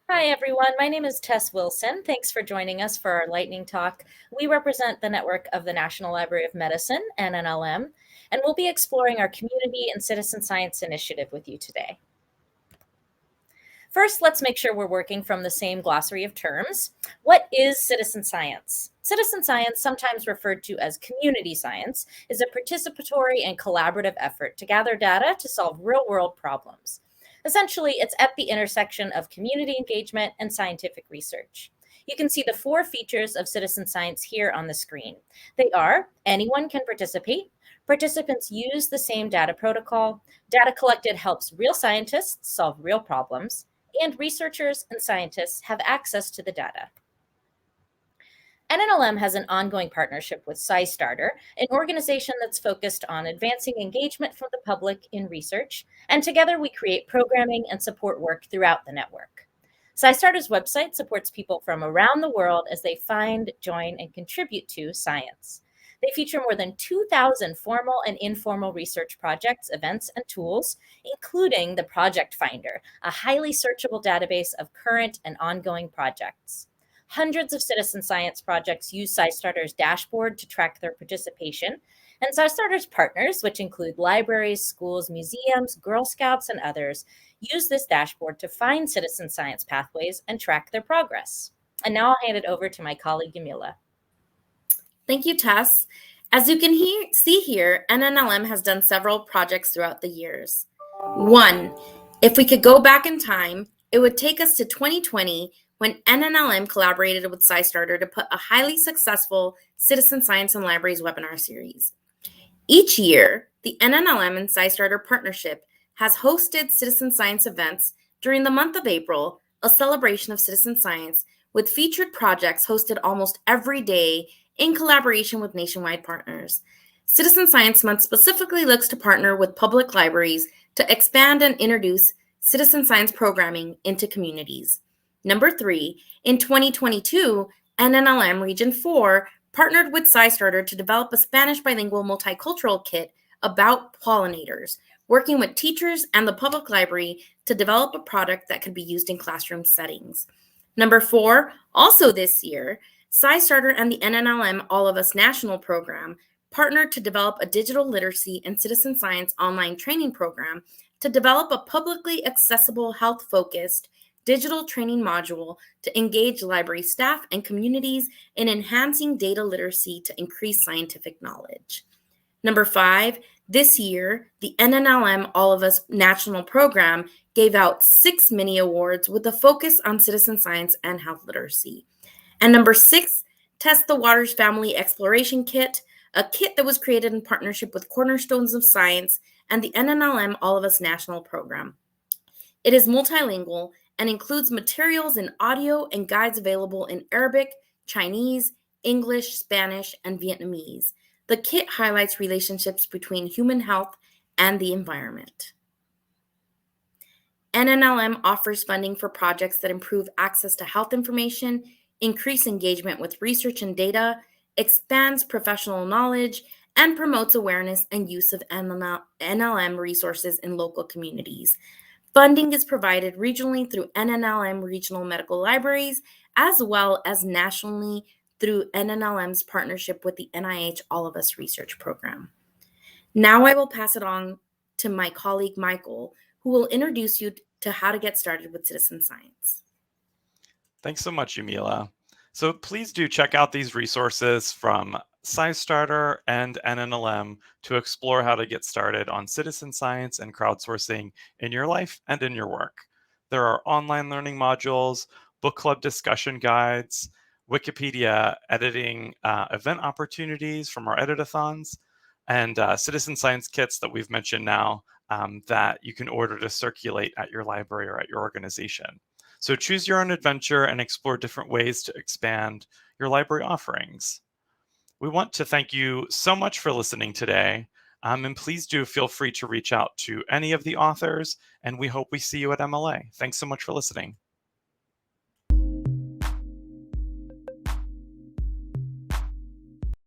Hi, everyone. My name is Tess Wilson. Thanks for joining us for our lightning talk. We represent the network of the National Library of Medicine, NNLM, and we'll be exploring our community and citizen science initiative with you today. First, let's make sure we're working from the same glossary of terms. What is citizen science? Citizen science, sometimes referred to as community science, is a participatory and collaborative effort to gather data to solve real-world problems. Essentially, it's at the intersection of community engagement and scientific research. You can see the 4 features of citizen science here on the screen. They are: anyone can participate, participants use the same data protocol, data collected helps real scientists solve real problems, and researchers and scientists have access to the data. NNLM has an ongoing partnership with Scistarter, an organization that's focused on advancing engagement from the public in research, and together we create programming and support work throughout the network. Scistarter's website supports people from around the world as they find, join, and contribute to science. They feature more than 2,000 formal and informal research projects, events, and tools, including the Project Finder, a highly searchable database of current and ongoing projects. Hundreds of citizen science projects use Scistarter's dashboard to track their participation, and Scistarter's partners, which include libraries, schools, museums, Girl Scouts, and others, use this dashboard to find citizen science pathways and track their progress. And now I'll hand it over to my colleague, Yamila. Thank you, Tess. As you can see here, NNLM has done several projects throughout the years. 1. If we could go back in time, it would take us to 2020 when NNLM collaborated with Scistarter to put a highly successful Citizen Science and Libraries webinar series. Each year, the NNLM and Scistarter partnership has hosted citizen science events during the month of April, a celebration of citizen science with featured projects hosted almost every day in collaboration with nationwide partners. Citizen Science Month specifically looks to partner with public libraries to expand and introduce citizen science programming into communities. Number 3, in 2022, NNLM Region 4 partnered with Scistarter to develop a Spanish bilingual multicultural kit about pollinators, working with teachers and the public library to develop a product that could be used in classroom settings. Number 4, also this year, Scistarter and the NNLM All of Us National Program partnered to develop a digital literacy and citizen science online training program to develop a publicly accessible, health-focused digital training module to engage library staff and communities in enhancing data literacy to increase scientific knowledge. Number 5, this year, the NNLM All of Us National Program gave out 6 mini awards with a focus on citizen science and health literacy. And number 6, Test the Waters Family Exploration Kit, a kit that was created in partnership with Cornerstones of Science and the NNLM All of Us National Program. It is multilingual and includes materials in audio and guides available in Arabic, Chinese, English, Spanish, and Vietnamese. The kit highlights relationships between human health and the environment. NNLM offers funding for projects that improve access to health information, increase engagement with research and data, expands professional knowledge, and promotes awareness and use of NLM resources in local communities. Funding is provided regionally through NNLM regional medical libraries, as well as nationally through NNLM's partnership with the NIH All of Us Research Program. Now I will pass it on to my colleague, Michael, who will introduce you to how to get started with citizen science. Thanks so much, Yamila. So please do check out these resources from Scistarter and NNLM to explore how to get started on citizen science and crowdsourcing in your life and in your work. There are online learning modules, book club discussion guides, Wikipedia editing event opportunities from our editathons, and citizen science kits that we've mentioned now that you can order to circulate at your library or at your organization. So choose your own adventure and explore different ways to expand your library offerings. We want to thank you so much for listening today, and please do feel free to reach out to any of the authors, and we hope we see you at MLA. Thanks so much for listening.